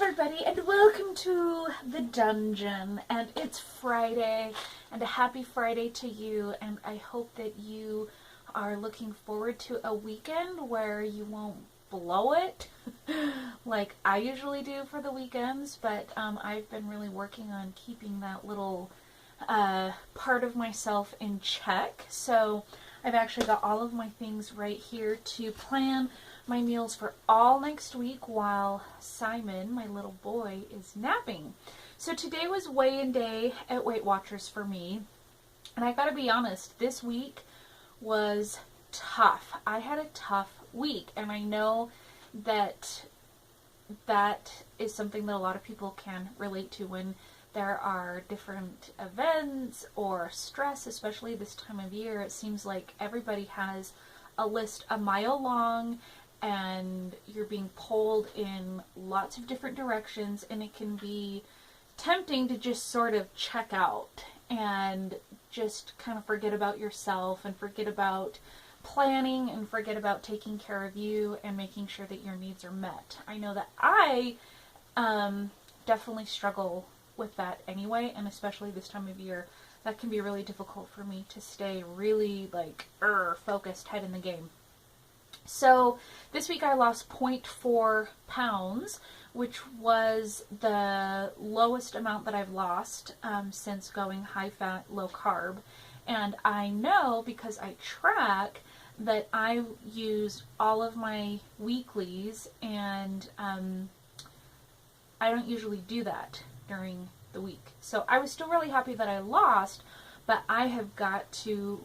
everybody, and welcome to the dungeon. And it's Friday, and a happy Friday to you. And I hope that you are looking forward to a weekend where you won't blow it like I usually do for the weekends. But I've been really working on keeping that little part of myself in check. So I've actually got all of my things right here to plan my meals for all next week while Simon, my little boy, is napping. So today was weigh-in day at Weight Watchers for me. And I gotta be honest, this week was tough. I had a tough week, and I know that that is something that a lot of people can relate to when there are different events or stress, especially this time of year. It seems like everybody has a list a mile long, and you're being pulled in lots of different directions, and it can be tempting to just sort of check out and just kind of forget about yourself and forget about planning and forget about taking care of you and making sure that your needs are met. I know that I definitely struggle with that anyway, and especially this time of year, that can be really difficult for me to stay really focused, head in the game. So this week I lost 0.4 pounds, which was the lowest amount that I've lost since going high fat, low carb. And I know, because I track, that I use all of my weeklies, and I don't usually do that during the week. So I was still really happy that I lost, but I have got to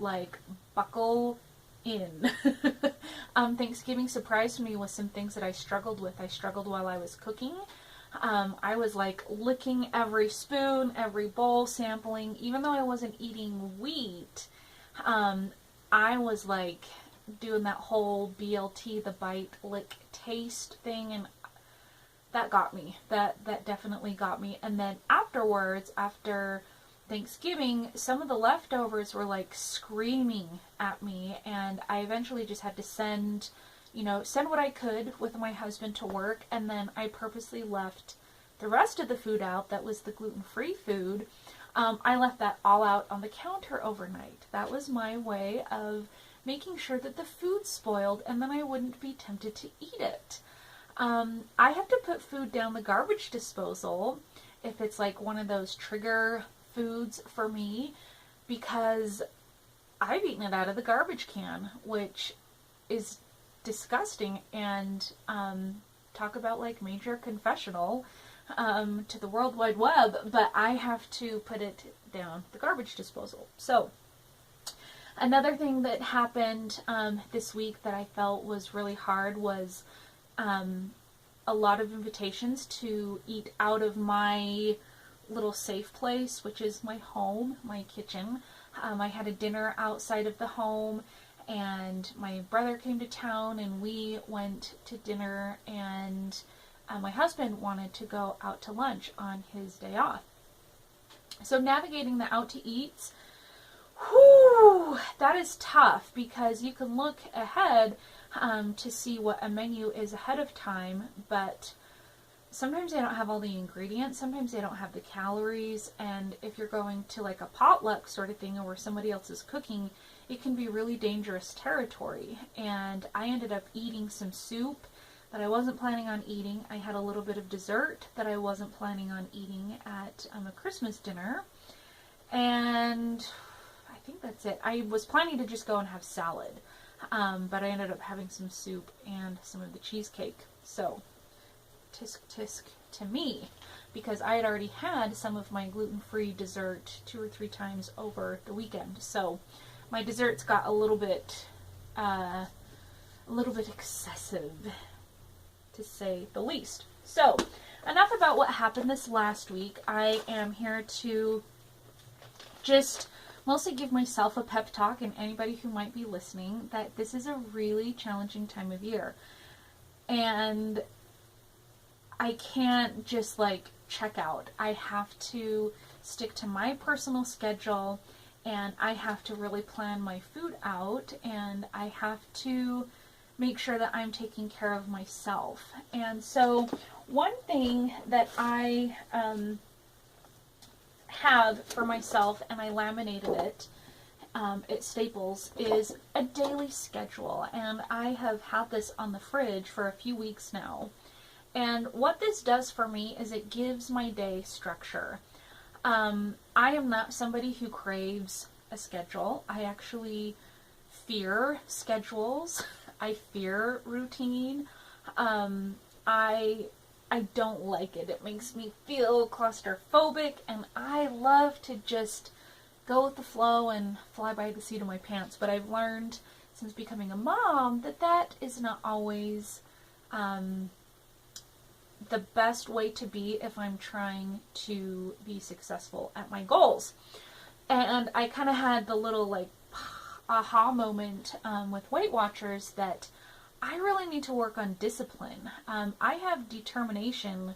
buckle in. Thanksgiving surprised me with some things that I struggled with. I struggled while I was cooking. I was licking every spoon, every bowl, sampling. Even though I wasn't eating wheat, I was doing that whole BLT, the bite, lick, taste thing, and that got me. That definitely got me. And then afterwards, after Thanksgiving, some of the leftovers were screaming at me, and I eventually just had to send what I could with my husband to work, and then I purposely left the rest of the food out. That was the gluten-free food. I left that all out on the counter overnight. That was my way of making sure that the food spoiled, and then I wouldn't be tempted to eat it. I have to put food down the garbage disposal if it's one of those trigger foods for me, because I've eaten it out of the garbage can, which is disgusting, and talk about major confessional to the World Wide Web, but I have to put it down the garbage disposal. So another thing that happened this week that I felt was really hard was a lot of invitations to eat out of my little safe place, which is my home, my kitchen. I had a dinner outside of the home, and my brother came to town, and we went to dinner, and my husband wanted to go out to lunch on his day off. So navigating the out to eats, that is tough, because you can look ahead to see what a menu is ahead of time, but sometimes they don't have all the ingredients, sometimes they don't have the calories, and if you're going to a potluck sort of thing, or where somebody else is cooking, it can be really dangerous territory. And I ended up eating some soup that I wasn't planning on eating. I had a little bit of dessert that I wasn't planning on eating at a Christmas dinner, and I think that's it. I was planning to just go and have salad, but I ended up having some soup and some of the cheesecake. So tisk tisk to me, because I had already had some of my gluten-free dessert 2 or 3 times over the weekend. So my desserts got a little bit excessive, to say the least. So enough about what happened this last week. I am here to just mostly give myself a pep talk, and anybody who might be listening, that this is a really challenging time of year. And I can't just check out. I have to stick to my personal schedule, and I have to really plan my food out, and I have to make sure that I'm taking care of myself. And so one thing that I have for myself, and I laminated it at Staples, is a daily schedule. And I have had this on the fridge for a few weeks now. And what this does for me is it gives my day structure. I am not somebody who craves a schedule. I actually fear schedules. I fear routine. I don't like it. It makes me feel claustrophobic, and I love to just go with the flow and fly by the seat of my pants. But I've learned since becoming a mom that that is not always the best way to be if I'm trying to be successful at my goals. And I kind of had the little like aha moment with Weight Watchers that I really need to work on discipline. I have determination.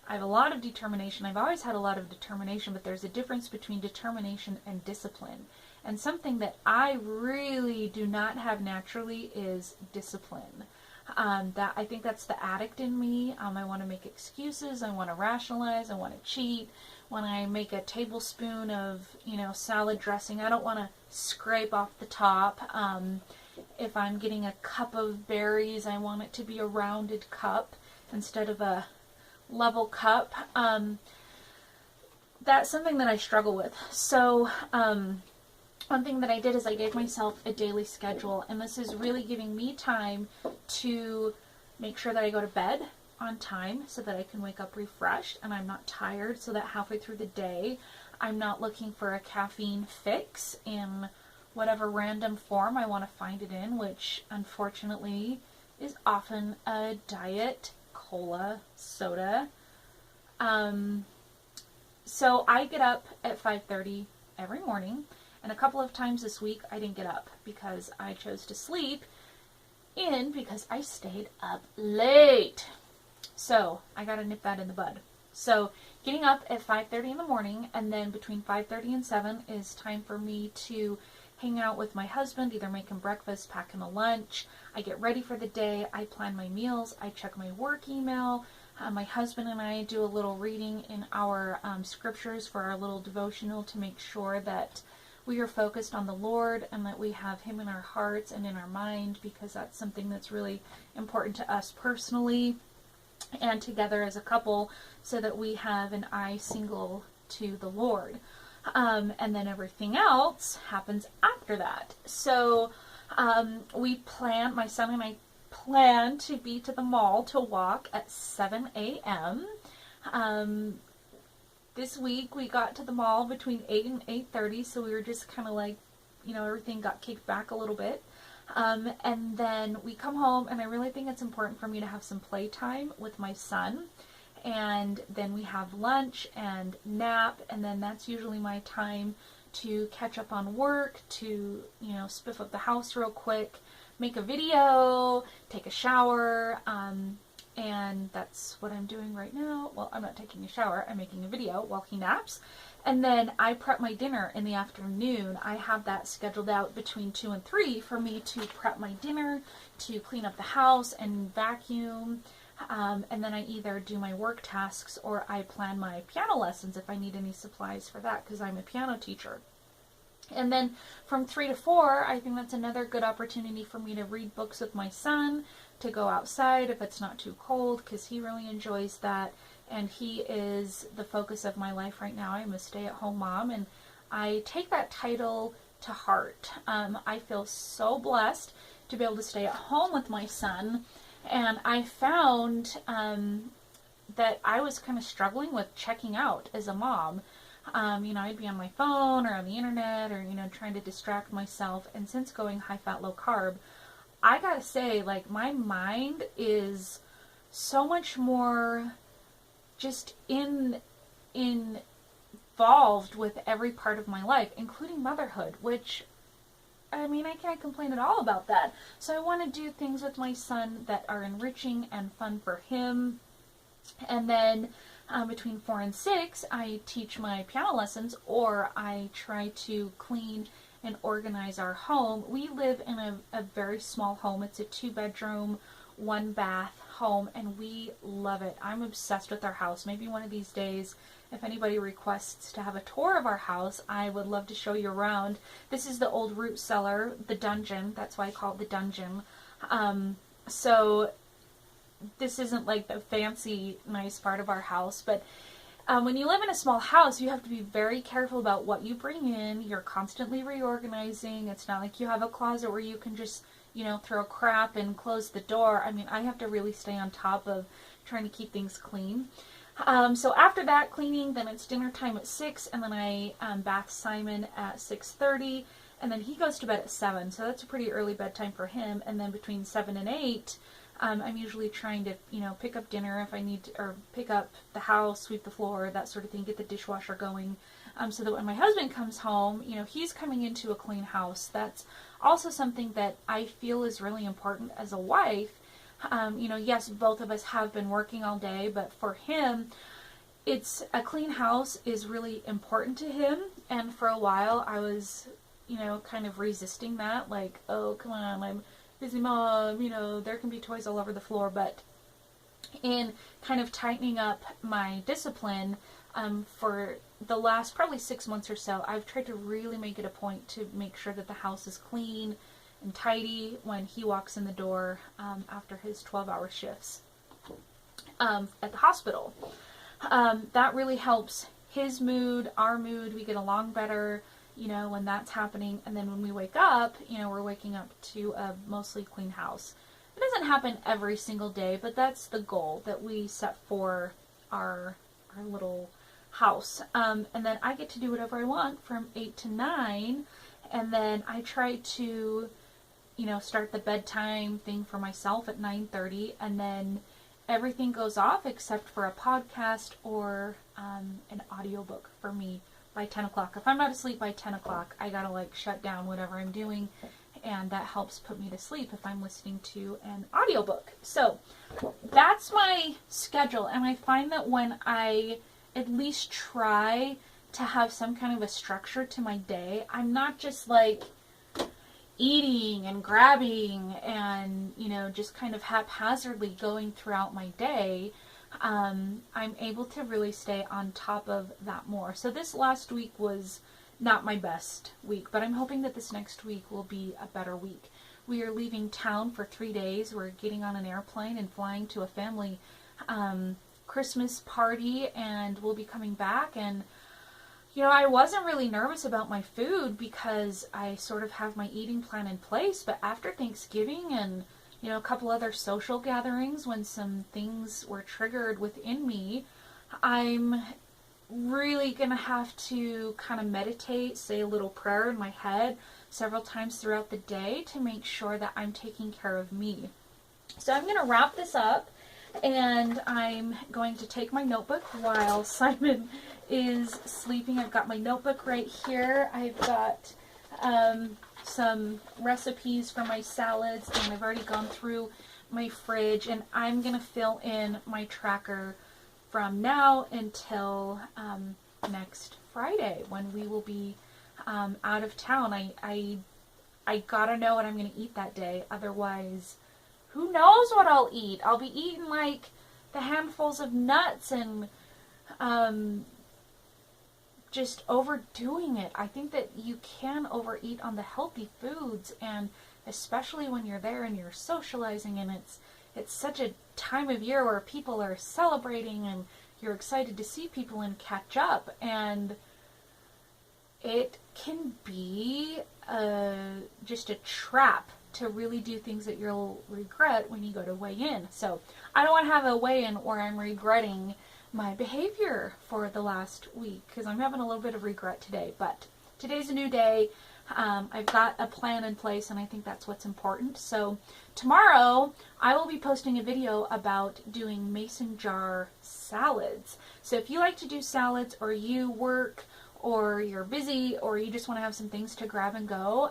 I have a lot of determination. I've always had a lot of determination, but there's a difference between determination and discipline. And something that I really do not have naturally is discipline. That I think that's the addict in me. I want to make excuses. I want to rationalize. I want to cheat. When I make a tablespoon of, salad dressing, I don't want to scrape off the top. If I'm getting a cup of berries, I want it to be a rounded cup instead of a level cup. That's something that I struggle with. So, one thing that I did is I gave myself a daily schedule, and this is really giving me time to make sure that I go to bed on time so that I can wake up refreshed and I'm not tired, so that halfway through the day I'm not looking for a caffeine fix in whatever random form I want to find it in, which unfortunately is often a diet cola soda. So I get up at 5:30 every morning. And a couple of times this week I didn't get up because I chose to sleep in because I stayed up late. So I got to nip that in the bud. So getting up at 5:30 in the morning, and then between 5:30 and 7 is time for me to hang out with my husband, either making breakfast, packing a lunch. I get ready for the day. I plan my meals. I check my work email. My husband and I do a little reading in our scriptures for our little devotional to make sure that we are focused on the Lord and that we have Him in our hearts and in our mind, because that's something that's really important to us personally and together as a couple, so that we have an eye single to the Lord. And then everything else happens after that. So my son and I plan to be to the mall to walk at 7 a.m. This week we got to the mall between 8 and 8:30, so we were just kind of like, everything got kicked back a little bit. And then we come home, and I really think it's important for me to have some playtime with my son. And then we have lunch and nap, and then that's usually my time to catch up on work, to, spiff up the house real quick, make a video, take a shower, and that's what I'm doing right now. Well, I'm not taking a shower. I'm making a video while he naps. And then I prep my dinner in the afternoon. I have that scheduled out between 2 and 3 for me to prep my dinner, to clean up the house and vacuum. And then I either do my work tasks or I plan my piano lessons if I need any supplies for that, because I'm a piano teacher. And then from 3 to 4, I think that's another good opportunity for me to read books with my son, to go outside if it's not too cold, because he really enjoys that, and he is the focus of my life right now. I'm a stay-at-home mom, and I take that title to heart. I feel so blessed to be able to stay at home with my son, and I found that I was kind of struggling with checking out as a mom. I'd be on my phone or on the internet or, trying to distract myself, and since going high-fat, low-carb, I gotta say, like, my mind is so much more just involved with every part of my life, including motherhood, which, I can't complain at all about that. So I want to do things with my son that are enriching and fun for him. And then between 4 and 6, I teach my piano lessons, or I try to clean and organize our home. We live in a very small home. It's a 2-bedroom, one bath home, and we love it. I'm obsessed with our house. Maybe one of these days, if anybody requests to have a tour of our house, I would love to show you around. This is the old root cellar, the dungeon. That's why I call it the dungeon. So this isn't like the fancy, nice part of our house, but when you live in a small house, you have to be very careful about what you bring in. You're constantly reorganizing. It's not like you have a closet where you can just, you know, throw crap and close the door. I mean, I have to really stay on top of trying to keep things clean. So after that cleaning, then it's dinner time at 6, and then I bath Simon at 6:30, and then he goes to bed at 7, so that's a pretty early bedtime for him. And then between 7 and 8, I'm usually trying to, you know, pick up dinner if I need to, or pick up the house, sweep the floor, that sort of thing, get the dishwasher going, so that when my husband comes home, you know, he's coming into a clean house. That's also something that I feel is really important as a wife. You know, yes, both of us have been working all day, but for him, it's a clean house is really important to him. And for a while, I was, you know, kind of resisting that, like, oh, come on, I'm busy mom, you know, there can be toys all over the floor. But in kind of tightening up my discipline, for the last probably 6 months or so, I've tried to really make it a point to make sure that the house is clean and tidy when he walks in the door after his 12-hour shifts at the hospital. That really helps his mood, our mood. We get along better, you know, when that's happening. And then when we wake up, you know, we're waking up to a mostly clean house. It doesn't happen every single day, but that's the goal that we set for our little house. And then I get to do whatever I want from 8 to 9. And then I try to, you know, start the bedtime thing for myself at 9:30, and then everything goes off except for a podcast or an audiobook for me by 10 o'clock. If I'm not asleep by 10 o'clock, I gotta like shut down whatever I'm doing, and that helps put me to sleep if I'm listening to an audiobook. So that's my schedule, and I find that when I at least try to have some kind of a structure to my day, I'm not just like eating and grabbing and, you know, just kind of haphazardly going throughout my day. I'm able to really stay on top of that more. So this last week was not my best week, but I'm hoping that this next week will be a better week. We are leaving town for 3 days. We're getting on an airplane and flying to a family Christmas party, and we'll be coming back. And you know, I wasn't really nervous about my food because I sort of have my eating plan in place, but after Thanksgiving and, you know, a couple other social gatherings when some things were triggered within me, I'm really going to have to kind of meditate, say a little prayer in my head several times throughout the day to make sure that I'm taking care of me. So I'm going to wrap this up, and I'm going to take my notebook while Simon is sleeping. I've got my notebook right here. I've got some recipes for my salads, and I've already gone through my fridge, and I'm going to fill in my tracker from now until next Friday when we will be out of town. I gotta know what I'm going to eat that day, otherwise who knows what I'll eat. I'll be eating like the handfuls of nuts and just overdoing it. I think that you can overeat on the healthy foods, and especially when you're there and you're socializing, and it's such a time of year where people are celebrating and you're excited to see people and catch up, and it can be just a trap to really do things that you'll regret when you go to weigh in. So I don't want to have a weigh-in where I'm regretting my behavior for the last week, because I'm having a little bit of regret today. But today's a new day. I've got a plan in place, and I think that's what's important. So tomorrow I will be posting a video about doing mason jar salads. So if you like to do salads, or you work, or you're busy, or you just want to have some things to grab and go,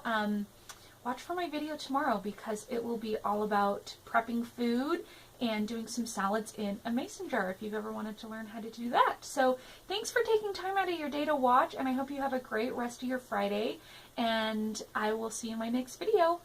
watch for my video tomorrow, because it will be all about prepping food and doing some salads in a mason jar if you've ever wanted to learn how to do that. So thanks for taking time out of your day to watch, and I hope you have a great rest of your Friday, and I will see you in my next video.